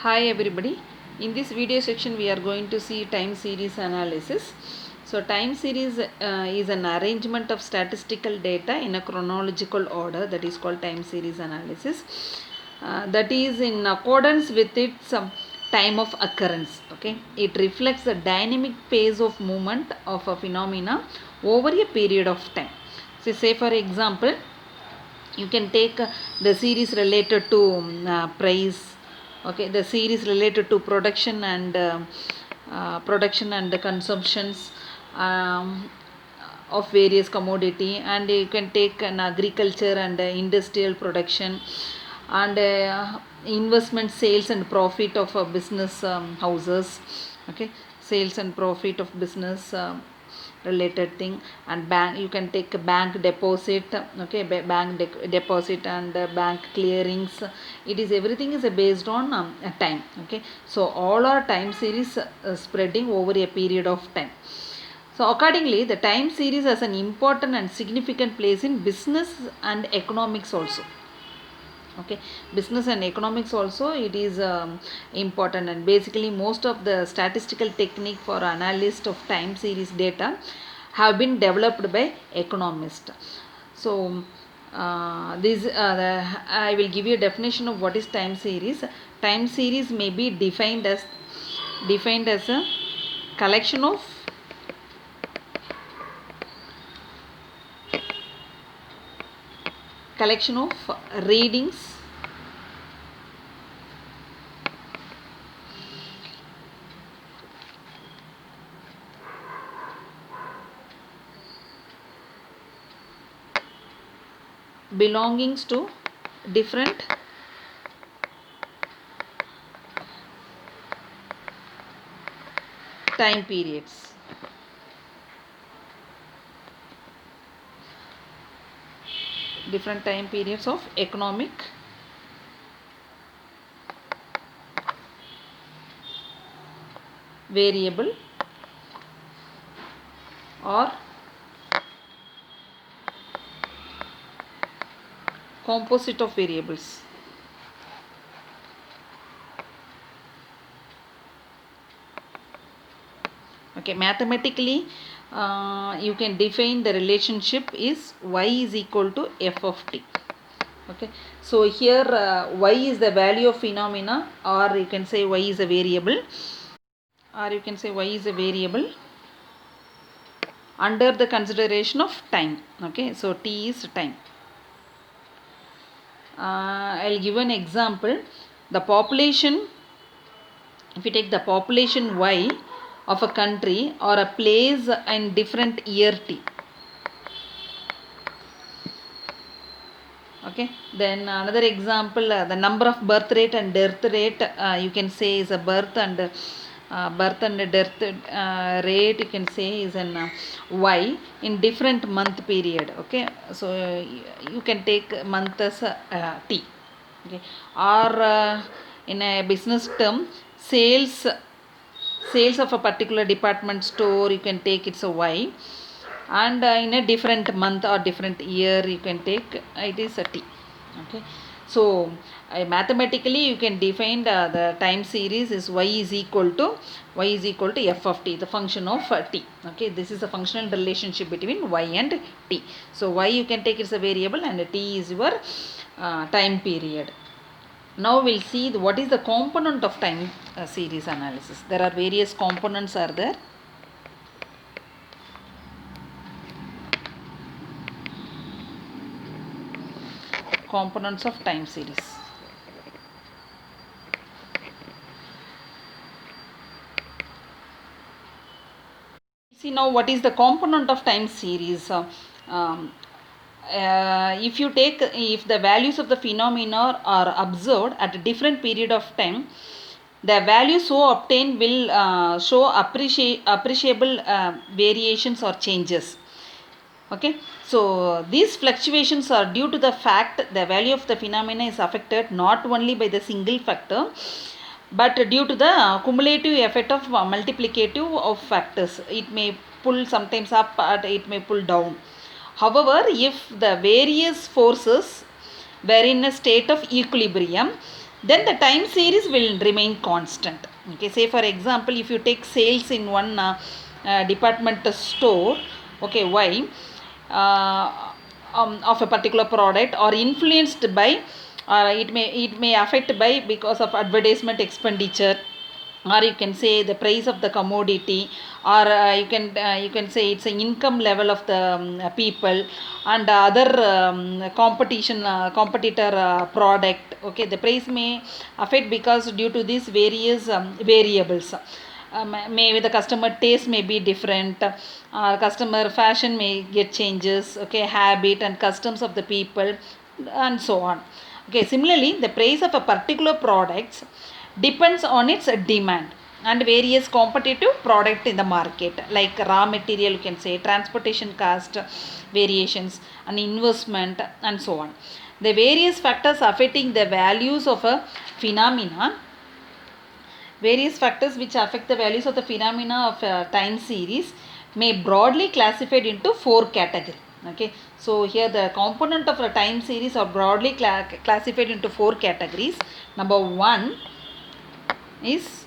Hi everybody. In this video section we are going to see time series analysis. So time series is an arrangement of statistical data in a chronological order, that is called time series analysis. That is in accordance with its time of occurrence. Okay, it reflects the dynamic pace of movement of a phenomena over a period of time. So say for example, you can take the series related to price. Okay, the series related to production and the consumptions of various commodity, and you can take an agriculture and industrial production, and investment, sales and profit of business houses. Okay, sales and profit of business related thing. And bank, you can take a bank deposit. Okay, deposit and bank clearings. It is everything is based on time. Okay, so all are time series spreading over a period of time. So accordingly, the time series has an important and significant place in business and economics also. Okay, business and economics also it is important, and basically most of the statistical technique for analysis of time series data have been developed by economists. So I will give you a definition of what is time series. Time series may be defined as a collection of readings belongings to different time periods. Different time periods of economic variable or composite of variables. Okay, mathematically you can define the relationship is y is equal to f of t. Okay, so here y is the value of phenomena, or you can say y is a variable, under the consideration of time. Okay, so t is time. I'll give an example. The population, if you take the population y of a country or a place in different year t. Okay, then another example, the number of birth rate and death rate, you can say is a birth and death rate, you can say is an y in different month period. Okay, so you can take month as t. Okay, or in a business term, sales of a particular department store, you can take it's a y, and in a different month or different year you can take it is a t. Okay, so mathematically you can define the time series is y is equal to f of t, the function of t. Okay, this is a functional relationship between y and t. So y you can take it's a variable and t is your time period. Now we'll see what is the component of time series analysis. There are various components are there. Components of time series. See now what is the component of time series. If the values of the phenomena are observed at a different period of time, the values so obtained will show appreciable variations or changes. Okay, so these fluctuations are due to the fact the value of the phenomena is affected not only by the single factor, but due to the cumulative effect of multiplicative of factors. It may pull sometimes up, or it may pull down. However, if the various forces were in a state of equilibrium, then the time series will remain constant. Okay, say for example, if you take sales in one department store, okay, Y, of a particular product are influenced by, it may affect by because of advertisement expenditure, or you can say the price of the commodity, or you can say it's an income level of the people, and other competitor product. Okay, the price may affect because due to these various variables. Maybe the customer taste may be different, customer fashion may get changes, okay, habit and customs of the people, and so on. Okay, similarly, the price of a particular product depends on its demand and various competitive product in the market, like raw material, you can say transportation cost variations and investment, and so on. The various factors affecting the values of a phenomena, various factors which affect the values of the phenomena of a time series may broadly classified into four categories. Okay, so here the component of a time series are broadly classified into four categories. Number one is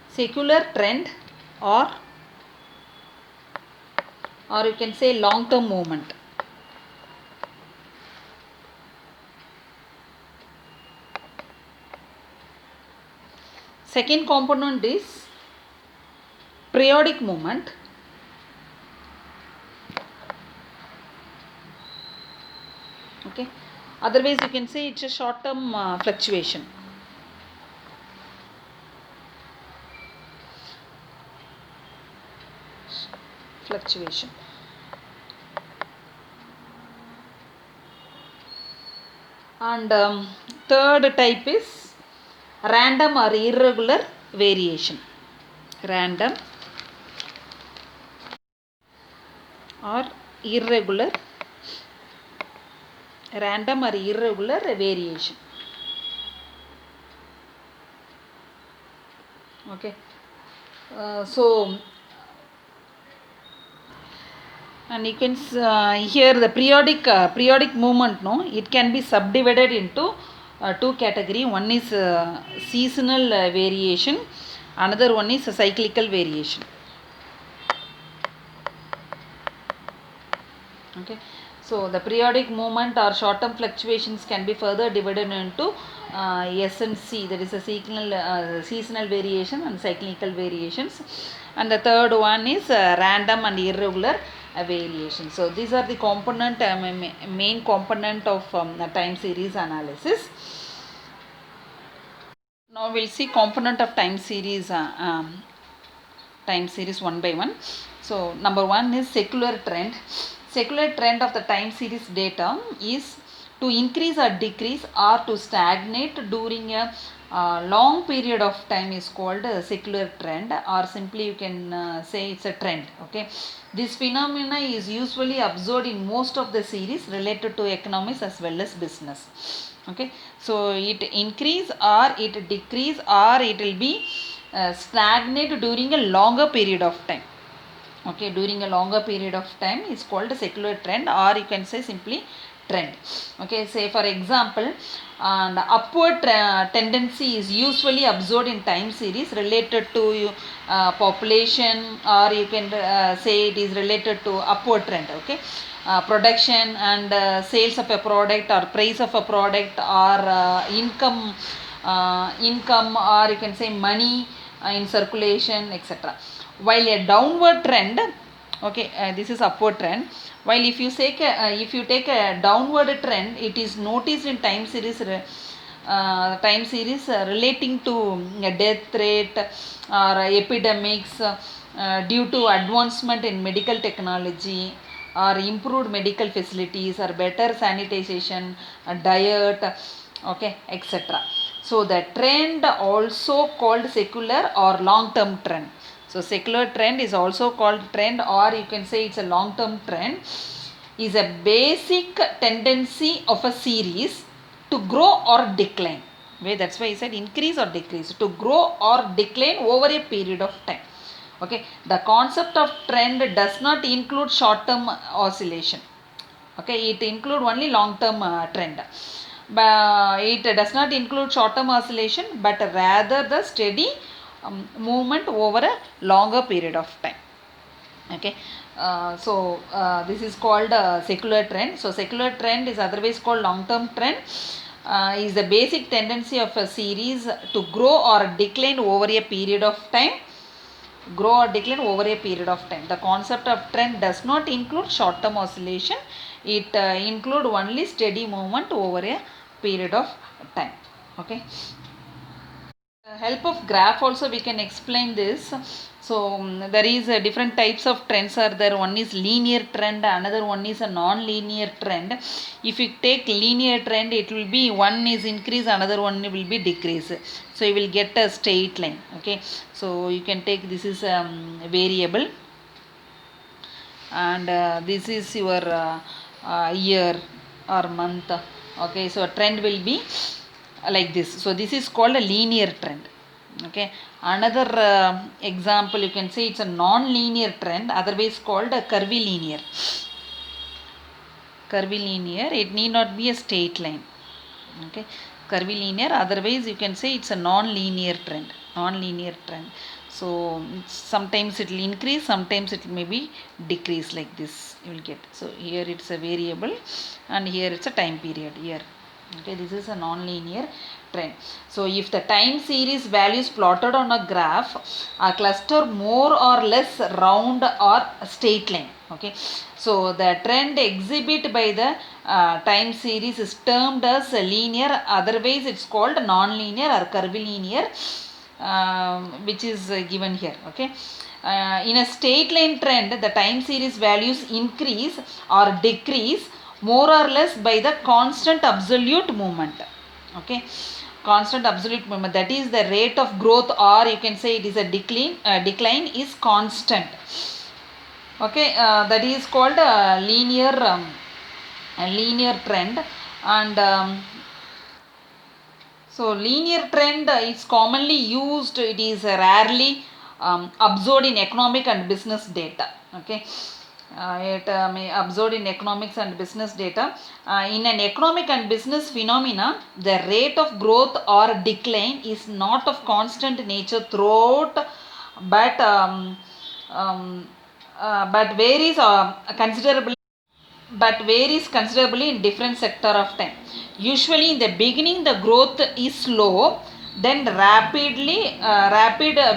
secular trend, or you can say long term movement. Second component is periodic movement. Okay, otherwise you can say it's a short term fluctuation. And third type is random or irregular variation. Random or irregular variation. Okay, so and you can here the periodic movement, no, it can be subdivided into two category. One is seasonal variation, another one is cyclical variation. Okay, so the periodic movement or short term fluctuations can be further divided into S and C, that is a seasonal variation and cyclical variations, and the third one is random and irregular variation. So these are the main component of the time series analysis. Now we'll see component of time series one by one. So number one is secular trend. Secular trend of the time series data is to increase or decrease or to stagnate during a long period of time is called a secular trend, or simply you can say it's a trend. Okay, this phenomena is usually observed in most of the series related to economics as well as business. Okay, so it increase or it decrease or it will be stagnate during a longer period of time. Okay, during a longer period of time is called a secular trend, or you can say simply trend. Okay, say for example, the upward tendency is usually observed in time series related to population, or you can say it is related to upward trend. Okay, production and sales of a product, or price of a product, or income, or you can say money in circulation, etc. While a downward trend, okay, this is upward trend. While if you take a downward trend, it is noticed in time series relating to death rate or epidemics due to advancement in medical technology, or improved medical facilities, or better sanitization, diet, okay, etc. So the trend also called secular or long term trend. So secular trend is also called trend, or you can say it's a long term trend, is a basic tendency of a series to grow or decline. Okay, that's why I said increase or decrease, to grow or decline over a period of time. Okay, the concept of trend does not include short term oscillation. Okay, it include only long term trend, but it does not include short term oscillation, but rather the steady movement over a longer period of time. Okay, this is called secular trend. So secular trend is otherwise called long term trend. Is the basic tendency of a series to grow or decline over a period of time. Grow or decline over a period of time. The concept of trend does not include short term oscillation. It include only steady movement over a period of time. Okay, help of graph also we can explain this. So there is different types of trends are there. One is linear trend, another one is a non-linear trend. If you take linear trend, it will be one is increase, another one will be decrease, so you will get a straight line. Okay, so you can take this is variable, and this is your year or month. Okay, so a trend will be like this. So this is called a linear trend. Okay, another example you can say it's a non-linear trend, otherwise called a curvilinear. Curvilinear, it need not be a straight line. Okay, curvilinear, otherwise you can say it's a non-linear trend. Non-linear trend. So sometimes it will increase, sometimes it may be decrease, like this you will get. So here it's a variable, and here it's a time period here. Okay, this is a non-linear trend. So if the time series values plotted on a graph are cluster more or less round or straight line. Okay, so the trend exhibit by the time series is termed as linear, otherwise it's called non-linear or curvilinear, which is given here. Okay, in a straight line trend, the time series values increase or decrease more or less by the constant absolute movement. Okay, constant absolute movement, that is the rate of growth, or you can say it is a decline is constant. Okay, that is called a linear trend. And so linear trend is commonly used, it is rarely observed in economic and business data. Okay, it may observed in economics and business data. In an economic and business phenomena, the rate of growth or decline is not of constant nature throughout, but varies considerably in different sector of time. Usually in the beginning the growth is slow, then rapid,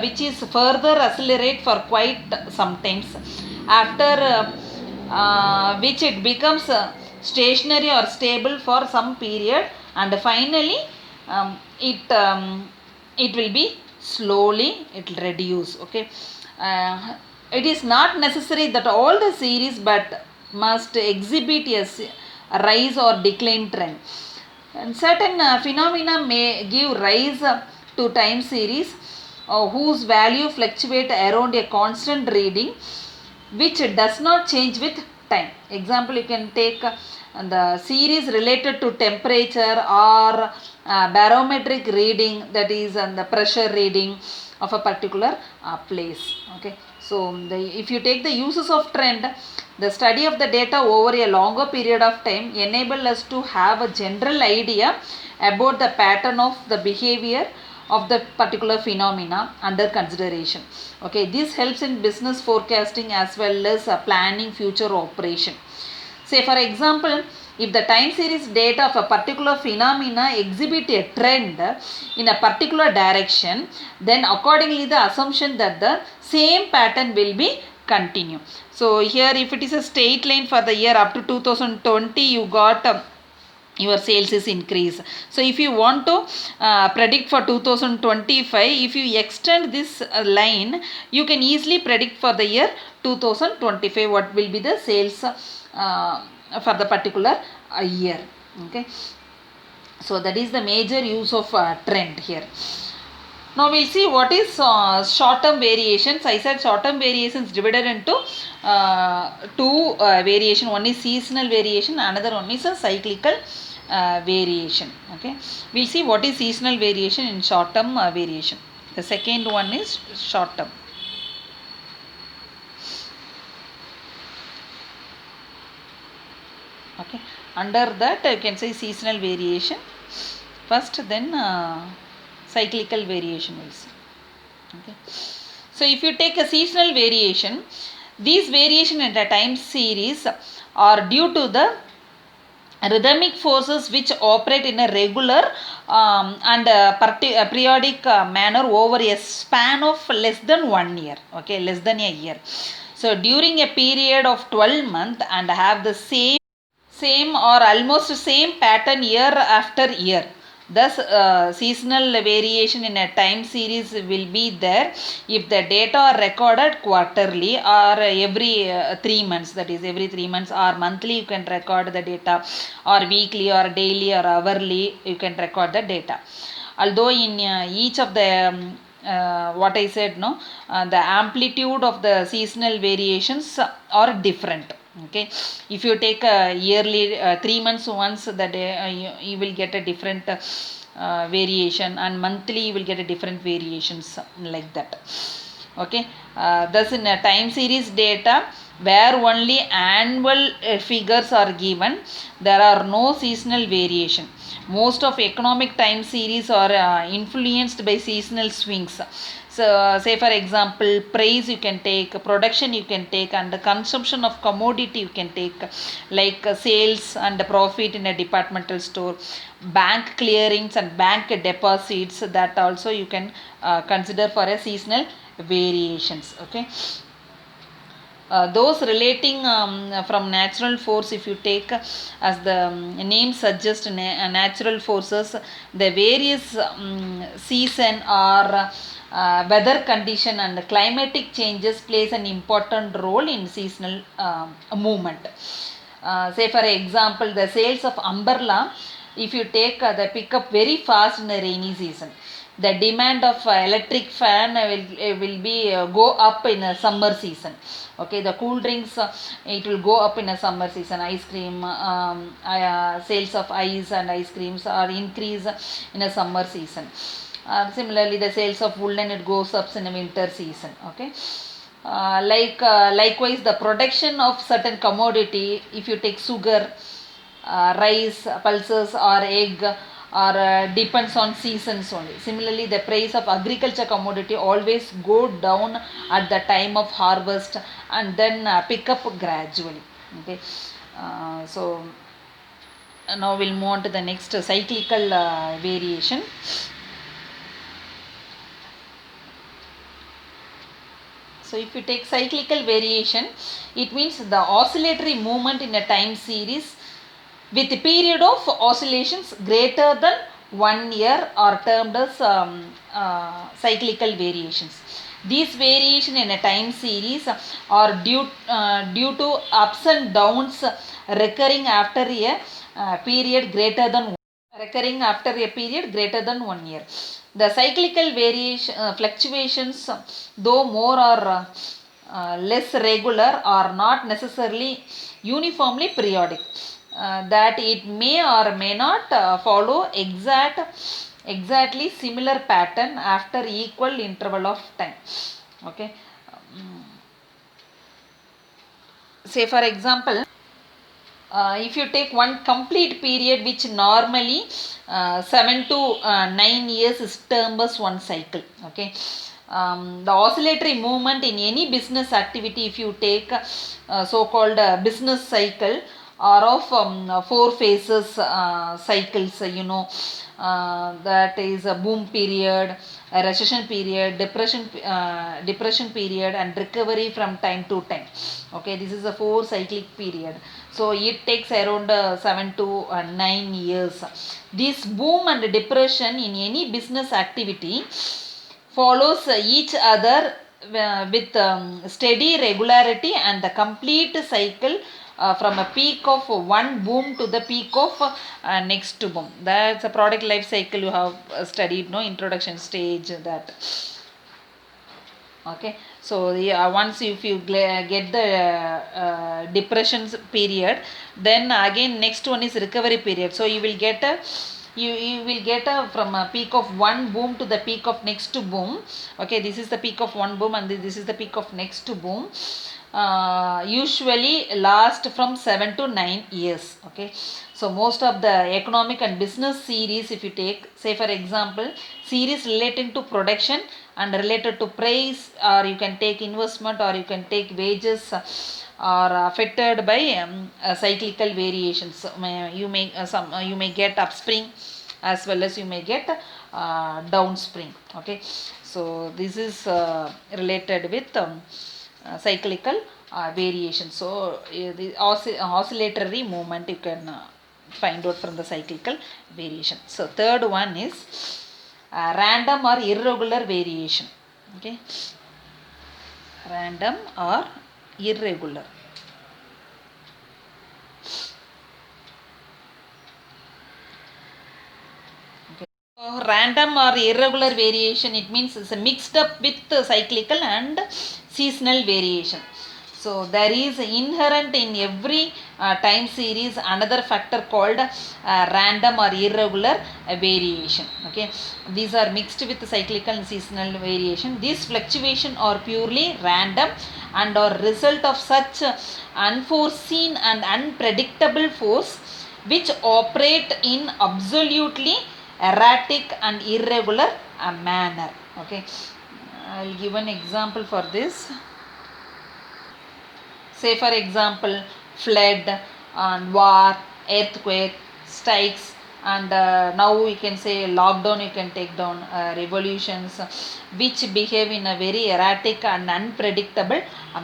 which is further accelerate for quite sometimes, after which it becomes stationary or stable for some period, and finally it will be slowly it will reduce. Okay, it is not necessary that all the series but must exhibit a rise or decline trend, and certain phenomena may give rise to time series whose value fluctuate around a constant reading which does not change with time. Example, you can take the series related to temperature or barometric reading, that is the pressure reading of a particular place. Okay, so if you take the uses of trend, the study of the data over a longer period of time enable us to have a general idea about the pattern of the behavior of the particular phenomena under consideration. Okay, this helps in business forecasting as well as planning future operation. Say for example, if the time series data of a particular phenomena exhibit a trend in a particular direction, then accordingly the assumption that the same pattern will be continue. So here if it is a straight line for the year up to 2020, you got your sales is increase. So if you want to predict for 2025, if you extend this line, you can easily predict for the year 2025 what will be the sales for the particular year. Okay, so that is the major use of trend here. Now we'll see what is short-term variations. I said short-term variations divided into two variation. One is seasonal variation, another one is a cyclical variation. Okay, we'll see what is seasonal variation in short-term variation. The second one is short-term. Okay, under that you can say seasonal variation first, then cyclical variation will see. Okay, so if you take a seasonal variation, these variation in the time series are due to the rhythmic forces which operate in a regular and periodic manner over a span of less than 1 year. Okay, less than a year. So during a period of 12 months and have the same or almost same pattern year after year. Thus, seasonal variation in a time series will be there if the data are recorded quarterly or every 3 months, that is every 3 months, or monthly you can record the data, or weekly or daily or hourly you can record the data. Although in each of the what I said, no, the amplitude of the seasonal variations are different. Okay, if you take a yearly 3 months once, the day you will get a different variation, and monthly you will get a different variations like that. Okay, thus in a time series data where only annual figures are given, there are no seasonal variation. Most of economic time series are influenced by seasonal swings. So say for example, price you can take, production you can take, and the consumption of commodity you can take, like sales and profit in a departmental store, bank clearings and bank deposits, that also you can consider for a seasonal variations. Okay, those relating from natural force, if you take as the name suggests, natural forces, the various season or weather condition and climatic changes plays an important role in seasonal movement. Say for example, the sales of umbrella, if you take, they pick up very fast in the rainy season. The demand of electric fan will be go up in a summer season. Okay, the cool drinks, it will go up in a summer season. Ice cream, sales of ice and ice creams are increase in a summer season. Similarly, the sales of woolen, it goes up in a winter season. Okay, likewise the production of certain commodity, if you take sugar, rice, pulses or egg, or depends on seasons only. Similarly, the price of agriculture commodity always go down at the time of harvest and then pick up gradually. Okay, so now we'll move on to the next cyclical variation. So if you take cyclical variation, it means the oscillatory movement in a time series with a period of oscillations greater than 1 year are termed as cyclical variations. These variation in a time series are due to ups and downs recurring after a period greater than 1 year. The cyclical variation fluctuations, though more or less regular, are not necessarily uniformly periodic. That it may or may not follow exactly similar pattern after equal interval of time. Okay, say for example, if you take one complete period which normally 7 to 9 years is termed as one cycle. Okay, the oscillatory movement in any business activity, if you take so-called business cycle, are of 4 phases cycles, that is a boom period, a recession period, depression period, and recovery from time to time. Okay, this is a 4 cyclic period. So it takes around 7 to 9 years. This boom and depression in any business activity follows each other with steady regularity, and the complete cycle from a peak of one boom to the peak of next boom. That's a product life cycle you have studied, no, introduction stage, that. Okay, so yeah, once if you get the depression period, then again next one is recovery period. So you will get a from a peak of one boom to the peak of next boom. Okay, this is the peak of one boom and this is the peak of next boom. usually last from 7 to 9 years. Okay, so most of the economic and business series, if you take, say for example, series relating to production and related to price, or you can take investment, or you can take wages, are affected by cyclical variations. So, you may get upspring as well as you may get downspring. Okay, so this is related with cyclical variation. So the oscillatory movement you can find out from the cyclical variation. So third one is random or irregular variation. Okay, random or irregular. Random or irregular variation, it means it's mixed up with cyclical and seasonal variation. So there is inherent in every time series another factor called random or irregular variation. Okay, these are mixed with cyclical and seasonal variation. These fluctuation are purely random and are result of such unforeseen and unpredictable force which operate in absolutely erratic and irregular manner. Okay, I'll give an example for this. Say for example, flood and war, earthquake, strikes, and now we can say lockdown, you can take down revolutions which behave in a very erratic and unpredictable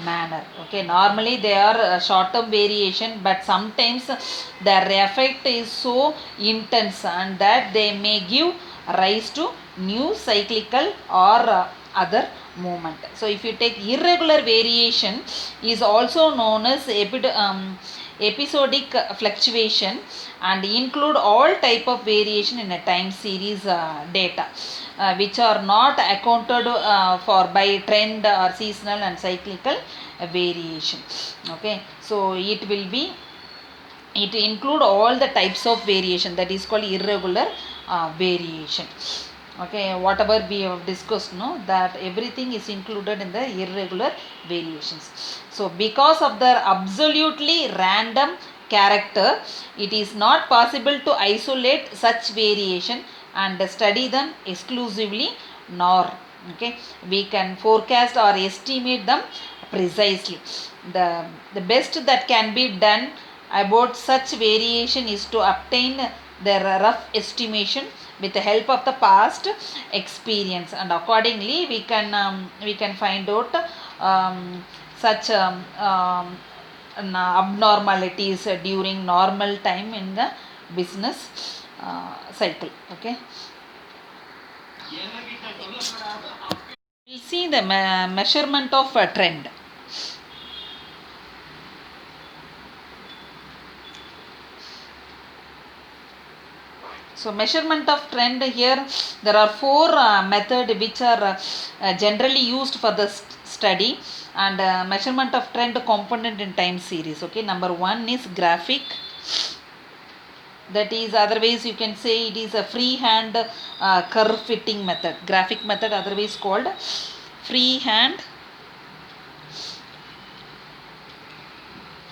manner. Okay, normally they are short term variation, but sometimes their effect is so intense and that they may give rise to new cyclical or other movement. So if you take irregular variation is also known as episodic fluctuation and include all type of variation in a time series data which are not accounted for by trend or seasonal and cyclical variation. Okay, so it include all the types of variation, that is called irregular variation. Okay, whatever we have discussed, no, that everything is included in the irregular variations. So because of their absolutely random character, it is not possible to isolate such variation and study them exclusively, nor we can forecast or estimate them precisely. The best that can be done about such variation is to obtain their rough estimation with the help of the past experience, and accordingly we can find out such abnormalities during normal time in the business cycle. Okay, we'll see the measurement of a trend. So measurement of trend, here there are four methods which are generally used for the study and measurement of trend component in time series. Okay, number one is graphic, that is otherwise you can say it is a freehand curve fitting method. Graphic method otherwise called freehand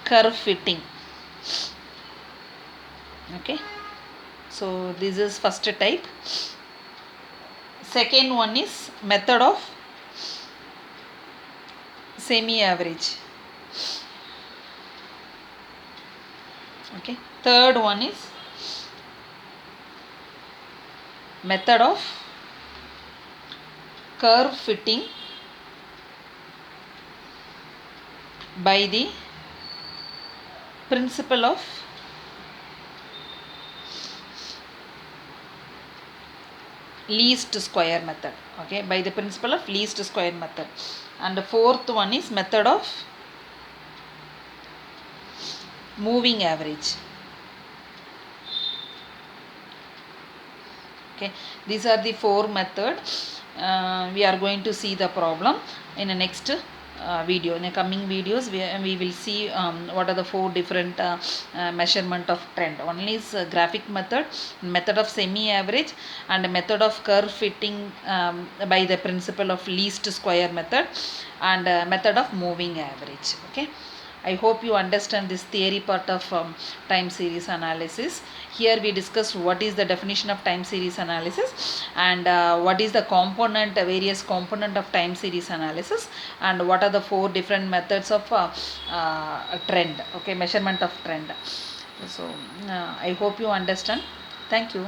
curve fitting. Okay, so this is first type. Second one is method of semi average. Okay, third one is method of curve fitting by the principle of least square method. Okay, by the principle of least square method. And the fourth one is method of moving average. Okay, these are the four methods. We are going to see the problem in the next video. In the coming videos, we will see what are the four different measurement of trend. One is graphic method, method of semi-average, and method of curve fitting by the principle of least square method, and method of moving average. Okay. I hope you understand this theory part of time series analysis. Here we discussed what is the definition of time series analysis, and what is the component, various component of time series analysis, and what are the four different methods of trend, okay, measurement of trend. So I hope you understand. Thank you.